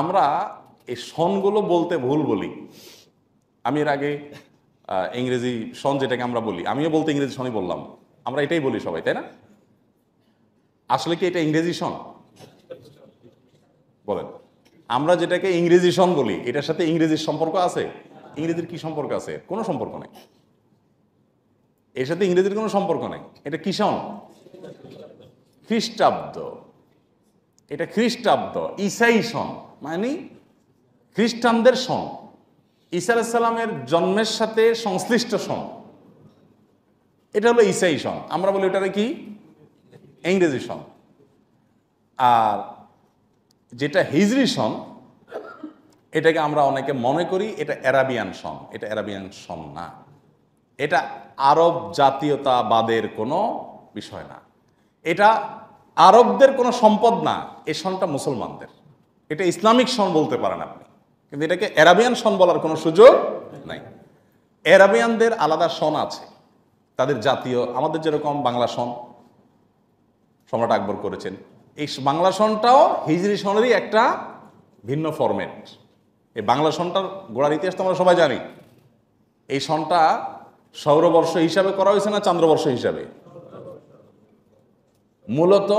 আমরা এই সনগুলো বলতে ভুল বলি। আমি এর আগে ইংরেজি সন যেটাকে আমরা বলি, আমিও বলতে ইংরেজি সনই বললাম, আমরা এটাই বলি সবাই, তাই না? আসলে কি এটা ইংরেজি সন? বলেন, আমরা যেটাকে ইংরেজি সন বলি এটার সাথে ইংরেজির সম্পর্ক আছে? ইংরেজির কি সম্পর্ক আছে? কোনো সম্পর্ক নেই, এর সাথে ইংরেজির কোনো সম্পর্ক নেই। এটা কি সন? খ্রিস্টাব্দ। এটা খ্রিস্টাব্দ, ঈসাই সন, মানে খ্রিস্টানদের সন, ঈসা আলাইহিস সালামের জন্মের সাথে সংশ্লিষ্ট সন। এটা হলো ঈসাই সন, আমরা বলি ওটারে কি? ইংরেজি সন। আর যেটা হিজরি সন, এটাকে আমরা অনেকে মনে করি এটা অ্যারাবিয়ান সন। এটা অ্যারাবিয়ান সন না, এটা আরব জাতীয়তাবাদের কোনো বিষয় না, এটা আরবদের কোনো সম্পদ না। এই সনটা মুসলমানদের, এটা ইসলামিক সন বলতে পারেন আপনি, কিন্তু এটাকে অ্যারাবিয়ান সন বলার কোনো সুযোগ নাই। অ্যারাবিয়ানদের আলাদা সন আছে, তাদের জাতীয়, আমাদের যেরকম বাংলা সন সম্রাট আকবর করেছেন, এই বাংলা সনটাও হিজরি সনেরই একটা ভিন্ন ফরম্যাট। এই বাংলা সনটার গোড়ার ইতিহাস তো আমরা সবাই জানি। এই সনটা সৌরবর্ষ হিসাবে করা হয়েছে না চান্দ্রবর্ষ হিসাবে? মূলত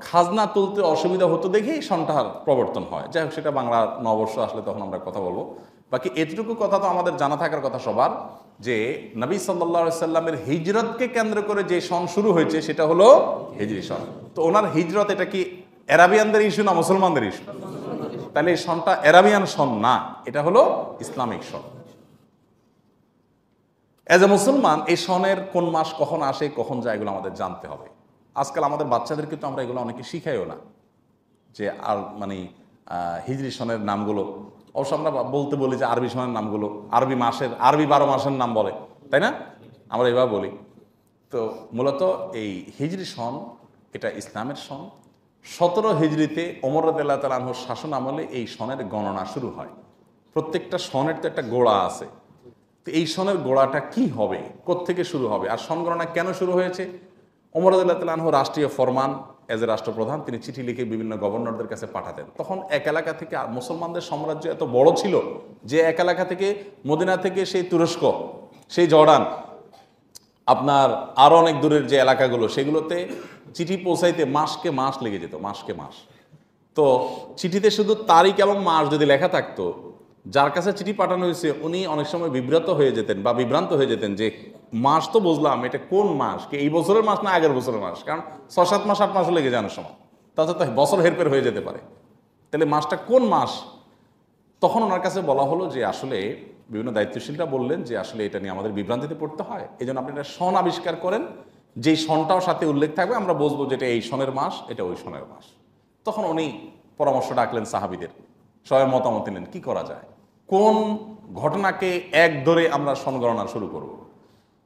খাজনা তুলতে অসুবিধা হতো দেখেই সনটার প্রবর্তন হয়। যাই হোক, সেটা বাংলার নববর্ষ আসলে তখন আমরা কথা বলবো। বাকি এতটুকু কথা তো আমাদের জানা থাকার কথা সবার, যে নবী সাল্লাল্লাহু আলাইহি সাল্লামের হিজরতকে কেন্দ্র করে যে সন শুরু হয়েছে সেটা হলো হিজরি সন। তো ওনার হিজরত এটা কি অ্যারাবিয়ানদের ইস্যু না মুসলমানদের ইস্যু? তাহলে এই সনটা অ্যারাবিয়ান সন না, এটা হলো ইসলামিক সন। অ্যাজ এ মুসলমান এই সনের কোন মাস কখন আসে কখন যায় এগুলো আমাদের জানতে হবে। আজকাল আমাদের বাচ্চাদেরকে তো আমরা এগুলো অনেকে শিখাইও না, যে আর মানে হিজরি সনের নামগুলো। অবশ্য আমরা বলতে বলি যে আরবি সনের নামগুলো, আরবি মাসের, আরবি 12 মাসের নাম বলে, তাই না? আমরা এভাবে বলি। তো মূলত এই হিজরি সন এটা ইসলামের সন। 17 হিজরিতে ওমর রাদিয়াল্লাহু তাআলা আনহুর শাসন আমলে এই সনের গণনা শুরু হয়। প্রত্যেকটা সনের তো একটা গোড়া আছে, তো এই সনের গোড়াটা কি হবে, কোত্থেকে শুরু হবে, আর সন গণনা কেন শুরু হয়েছে? ওমর রাদিয়াল্লাহু তাআলা আনহু রাষ্ট্রীয় ফরমান, এজ এ রাষ্ট্রপ্রধান তিনি চিঠি লিখে বিভিন্ন গভর্নরদের কাছে পাঠাতেন। তখন এক এলাকা থেকে মুসলমানদের সাম্রাজ্য এত বড় ছিল যে এক এলাকা থেকে, মদিনা থেকে সেই তুরস্ক, সেই জর্ডান, আপনার আরও অনেক দূরের যে এলাকাগুলো, সেগুলোতে চিঠি পৌঁছাইতে মাসকে মাস লেগে যেত, মাসকে মাস। তো চিঠিতে শুধু তারিখ এবং মাস যদি লেখা থাকতো, যার কাছে চিঠি পাঠানো হয়েছে উনি অনেক সময় বিভ্রান্ত হয়ে যেতেন বা বিভ্রান্ত হয়ে যেতেন যে মাস তো বুঝলাম, এটা কোন মাস, কি এই বছরের মাস না আগের বছরের মাস? কারণ 6-7 মাস 8 মাসও লেগে যাওয়ার সময়, তাছাড়া তো বছর হেরফের হয়ে যেতে পারে। তাহলে মাসটা কোন মাস? তখন ওনার কাছে বলা হলো যে আসলে বিভিন্ন দায়িত্বশীলরা বললেন যে আসলে এটা নিয়ে আমাদের বিভ্রান্তিতে পড়তে হয়, এই জন্য আপনি একটা সন আবিষ্কার করেন, যেই সনটাও সাথে উল্লেখ থাকবে, আমরা বুঝবো যে এটা এই সনের মাস, এটা ওই সনের মাস। তখন উনি পরামর্শ ডাকলেন সাহাবীদের, সবাই মতামত নিলেন কি করা যায়, কোন ঘটনাকে এক ধরে আমরা সন গণনা শুরু করব।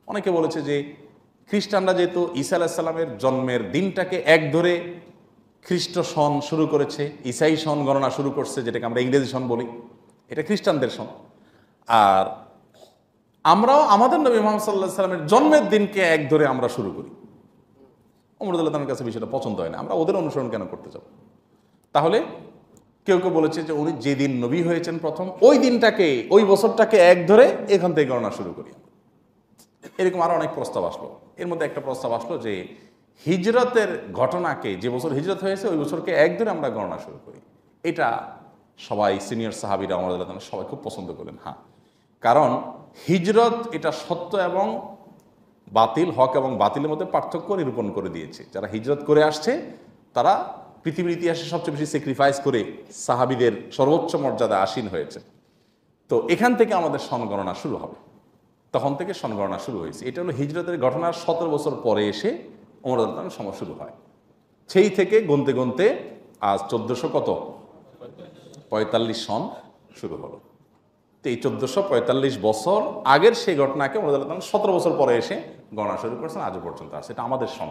অনেকে বলেছে যে খ্রিস্টানরা যেহেতু ঈসা আলাইহিস সালামের জন্মের দিনটাকে এক ধরে খ্রিস্ট সন শুরু করেছে, ঈসাই সন গণনা শুরু করছে, যেটাকে আমরা ইংরেজি সন বলি, এটা খ্রিস্টানদের সন। আর আমরাও আমাদের নবী মুহাম্মদ সাল্লাল্লাহু আলাইহি সাল্লামের জন্মের দিনকে এক ধরে আমরা শুরু করি। ওমর রাদিয়াল্লাহু তাআলার কাছে বিষয়টা পছন্দ হয় না, আমরা ওদের অনুসরণ কেন করতে যাব? তাহলে কেউ কেউ বলেছে যে উনি যেদিন নবী হয়েছেন প্রথম, ওই দিনটাকে, ওই বছরটাকে এক ধরে এখান থেকে গণনা শুরু করি। এরকম আরো অনেক প্রস্তাব আসলো। এর মধ্যে একটা প্রস্তাব আসলো যে হিজরতের ঘটনাকে, যে বছর হিজরত হয়েছে ওই বছরকে এক ধরে আমরা গণনা শুরু করি। এটা সবাই সিনিয়র সাহাবীরা ওমর রাদিয়াল্লাহু তাআলা সবাই খুব পছন্দ করলেন। হ্যাঁ, কারণ হিজরত এটা সত্য এবং বাতিল, হক এবং বাতিলের মধ্যে পার্থক্য নিরূপণ করে দিয়েছে। যারা হিজরত করে আসছে তারা পৃথিবীর ইতিহাসে সবচেয়ে বেশি স্যাক্রিফাইস করে সাহাবীদের সর্বোচ্চ মর্যাদা আসীন হয়েছে। তো এখান থেকে আমাদের সন গণনা শুরু হবে, তখন থেকে সন গণনা শুরু হয়েছে। এটা হলো হিজরতের ঘটনার 17 বছর পরে এসে ওমর রাদিয়াল্লাহু তাআলার সময় শুরু হয়। সেই থেকে গুনতে গুনতে আজ 1445 সন শুরু হলো। তো এই 1445 বছর আগের সেই ঘটনাকে ওমর রাদিয়াল্লাহু তাআলা 17 বছর পরে এসে গণনা শুরু করেছেন, আজও পর্যন্ত আছে। এটা আমাদের সন।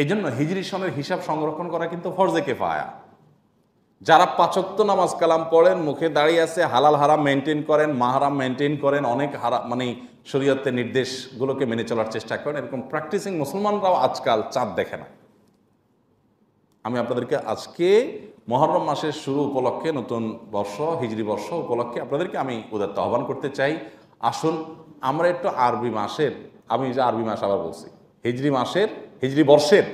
এই জন্য হিজরি সনের হিসাব সংরক্ষণ করা কিন্তু ফরজে কিফায়া। যারা 5 ওয়াক্ত নামাজ কালাম পড়েন, মুখে দাঁড়িয়ে আছে, হালাল হারাম মেনটেন করেন, মাহারাম মেনটেন করেন, অনেক মানে শরীয়তের নির্দেশগুলোকে মেনে চলার চেষ্টা করেন, এরকম প্র্যাকটিসিং মুসলমানরাও আজকাল চাঁদ দেখে না। আমি আপনাদেরকে আজকে মুহররম মাসের শুরু উপলক্ষে, নতুন বর্ষ হিজরি বর্ষ উপলক্ষে আপনাদেরকে আমি উদাত্ত আহ্বান করতে চাই, আসুন আমরা একটু আরবি মাসের, আমি যে আরবি মাস আবার বলছি, হিজরি মাসের, হিজরি বর্ষের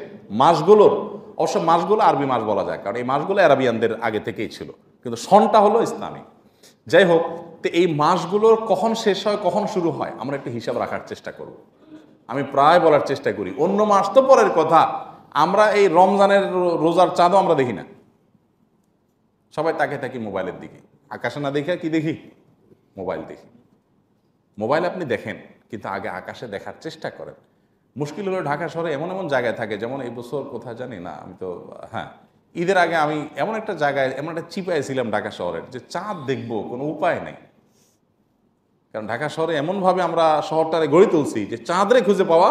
মাসগুলোর, অবশ্য মাসগুলো আরবি মাস বলা যায় কারণ এই মাসগুলো আরাবিয়ানদের আগে থেকেই ছিল, কিন্তু সনটা হলো ইসলামিক। যাই হোক, তো এই মাসগুলোর কখন শেষ হয় কখন শুরু হয় আমরা একটু হিসাব রাখার চেষ্টা করব। আমি প্রায় বলার চেষ্টা করি, অন্য মাস তো পরের কথা, আমরা এই রমজানের রোজার চাঁদও আমরা দেখি না, সবাই তাকে থাকি মোবাইলের দিকে, আকাশে না দেখে কি দেখি, মোবাইল দেখি। মোবাইল আপনি দেখেন, কিন্তু আগে আকাশে দেখার চেষ্টা করেন। মুশকিল হলো ঢাকা শহরে এমন এমন জায়গায় থাকে, যেমন এই বছর কোথায় জানি না, আমি তো হ্যাঁ ঈদের আগে আমি এমন একটা জায়গায়, এমন একটা চিপায় ছিলাম ঢাকা শহরের, যে চাঁদ দেখবো কোনো উপায় নেই। কারণ ঢাকা শহরে এমনভাবে আমরা শহরটারে গড়ে তুলছি যে চাঁদরে খুঁজে পাওয়া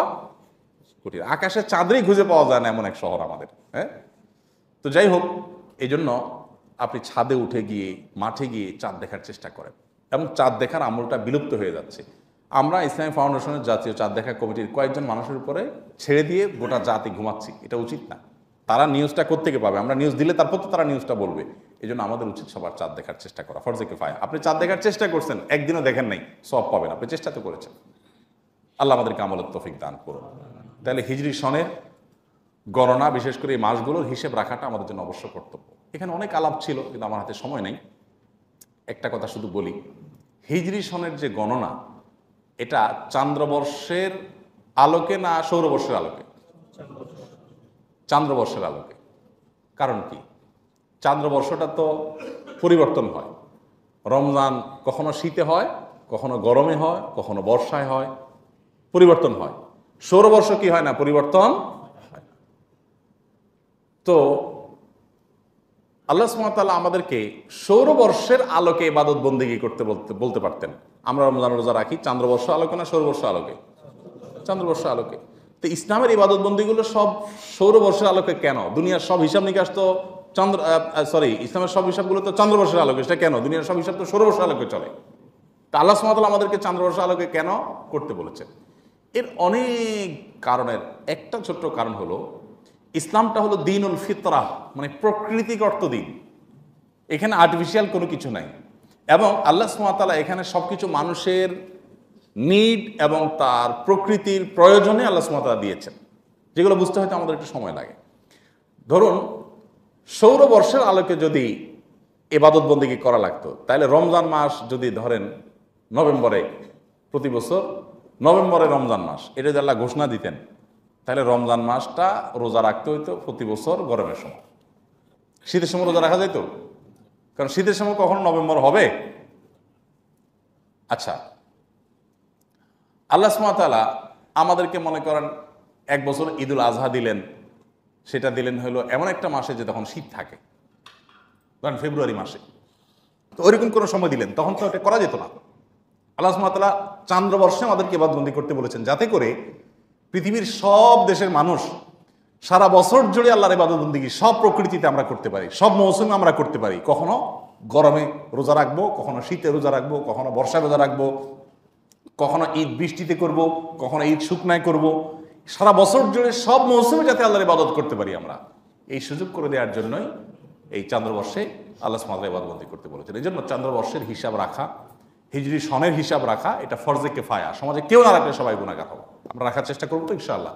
কঠিন, আকাশে চাঁদরেই খুঁজে পাওয়া যায় না এমন এক শহর আমাদের। হ্যাঁ, তো যাই হোক, এই জন্য আপনি ছাদে উঠে গিয়ে, মাঠে গিয়ে চাঁদ দেখার চেষ্টা করেন, এবং চাঁদ দেখার আমলটা বিলুপ্ত হয়ে যাচ্ছে। আমরা ইসলামী ফাউন্ডেশনের জাতীয় চাঁদ দেখা কমিটির কয়েকজন মানুষের উপরে ছেড়ে দিয়ে গোটা জাতি ঘুমাচ্ছি, এটা উচিত না। তারা নিউজটা কোত্থেকে পাবে? আমরা নিউজ দিলে তারপর তো তারা নিউজটা বলবে। এই জন্য আমাদের উচিত সবার চাঁদ দেখার চেষ্টা করা, ফরজে কিফায়া। আপনি চাঁদ দেখার চেষ্টা করছেন, একদিনও দেখেন নাই, সব পাবেন, আপনি চেষ্টা তো করেছেন। আল্লাহ আমাদেরকে আমলের তৌফিক দান করুন। তাহলে হিজরি সনের গণনা, বিশেষ করে এই মাসগুলোর হিসেব রাখাটা আমাদের জন্য অবশ্য কর্তব্য। এখানে অনেক আলাপ ছিল, কিন্তু আমার হাতে সময় নেই, একটা কথা শুধু বলি, হিজরি সনের যে গণনা, এটা চান্দ্রবর্ষের আলোকে না সৌরবর্ষের আলোকে? চান্দ্রবর্ষের আলোকে। কারণ কি? চান্দ্রবর্ষটা তো পরিবর্তন হয়, রমজান কখনো শীতে হয়, কখনো গরমে হয়, কখনো বর্ষায় হয়, পরিবর্তন হয়। সৌরবর্ষ কি হয় না? পরিবর্তন হয়। তো আল্লাহ সুবহানাহু ওয়া তাআলা আমাদেরকে সৌরবর্ষের আলোকে ইবাদত বন্দেগী করতে বলতে পারতেন। আমরা রমজান রোজা রাখি চান্দ্রবর্ষ আলোকে না সৌরবর্ষ আলোকে? চান্দ্রবর্ষ আলোকে। তো ইসলামের ইবাদত বন্দেগীগুলো সব সৌরবর্ষের আলোকে কেন? দুনিয়ার সব হিসাব নিকাশ তো ইসলামের সব হিসাবগুলো তো চন্দ্রবর্ষের আলোকে, সেটা কেন? দুনিয়ার সব হিসাব তো সৌরবর্ষের আলোকে চলে। তা আল্লাহ সুবহানাহু ওয়া তাআলা আমাদেরকে চান্দ্রবর্ষের আলোকে কেন করতে বলেছেন? এর অনেক কারণের একটা ছোট্ট কারণ হলো, ইসলামটা হলো দ্বীনুল ফিতরাহ, মানে প্রকৃতিগত দিন। এখানে আর্টিফিশিয়াল কোনো কিছু নাই, এবং আল্লাহ সুবহানাহু ওয়া তাআলা এখানে সবকিছু মানুষের নিড এবং তার প্রকৃতির প্রয়োজনে আল্লাহ সুবহানাহু ওয়া তাআলা দিয়েছেন, যেগুলো বুঝতে হয়তো আমাদের একটু সময় লাগে। ধরুন, সৌরবর্ষের আলোকে যদি ইবাদত বন্দেগী করা লাগতো, তাহলে রমজান মাস যদি ধরেন নভেম্বরে, প্রতি বছর নভেম্বরে রমজান মাস, এটা যদি আল্লাহ ঘোষণা দিতেন, তাহলে রমজান মাসটা রোজা রাখতে হইতো প্রতি বছর গরমের সময়। শীতের সময় রোজা রাখা যাইতো? কারণ শীতের সময় কখনো নভেম্বর হবে? আচ্ছা, আল্লাহ সুবহানাহু ওয়া তাআলা আমাদেরকে মনে করেন এক বছর ঈদুল আজহা দিলেন, সেটা দিলেন হলো এমন একটা মাসে যে তখন শীত থাকে, ধরেন ফেব্রুয়ারি মাসে, তো ওইরকম কোনো সময় দিলেন, তখন তো এটা করা যেত না। আল্লাহ সুবহানাহু ওয়া তাআলা চান্দ্রবর্ষে আমাদেরকে ইবাদতবন্দি করতে বলেছেন, যাতে করে পৃথিবীর সব দেশের মানুষ সারা বছর জুড়ে আল্লাহর ইবাদতবন্দি সব প্রকৃতিতে আমরা করতে পারি, সব মৌসুমে আমরা করতে পারি। কখনো গরমে রোজা রাখবো, কখনো শীতে রোজা রাখবো, কখনো বর্ষায় রোজা রাখবো, কখনো ঈদ বৃষ্টিতে করব, কখনো ঈদ শুকনায় করব। সারা বছর জুড়ে সব মৌসুমে যাতে আল্লাহর ইবাদত করতে পারি আমরা, এই সুযোগ করে দেওয়ার জন্যই এই চান্দ্রবর্ষে আল্লাহ সুবহানাহু ওয়া তাআলা ইবাদতবন্দি করতে বলেছেন। এই জন্য চান্দ্রবর্ষের হিসাব রাখা, হিজরি সনের হিসাব রাখা, এটা ফরজে কিফায়া। সমাজে কেউ না রাখলে সবাই গুনাহগার হবে। আমরা রাখার চেষ্টা করবো তো ইনশাআল্লাহ।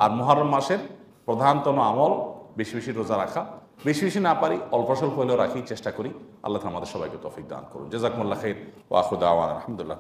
আর মুহররম মাসের প্রধানতম আমল বেশি বেশি রোজা রাখা, বেশি বেশি না পারি অল্প স্বল্প হলেও রাখি, চেষ্টা করি। আল্লাহ আমাদের সবাইকে তৌফিক দান করুন। জাযাকুমুল্লাহ খাইর ওয়া আখিরু দাওয়ানা আলহামদুলিল্লাহ।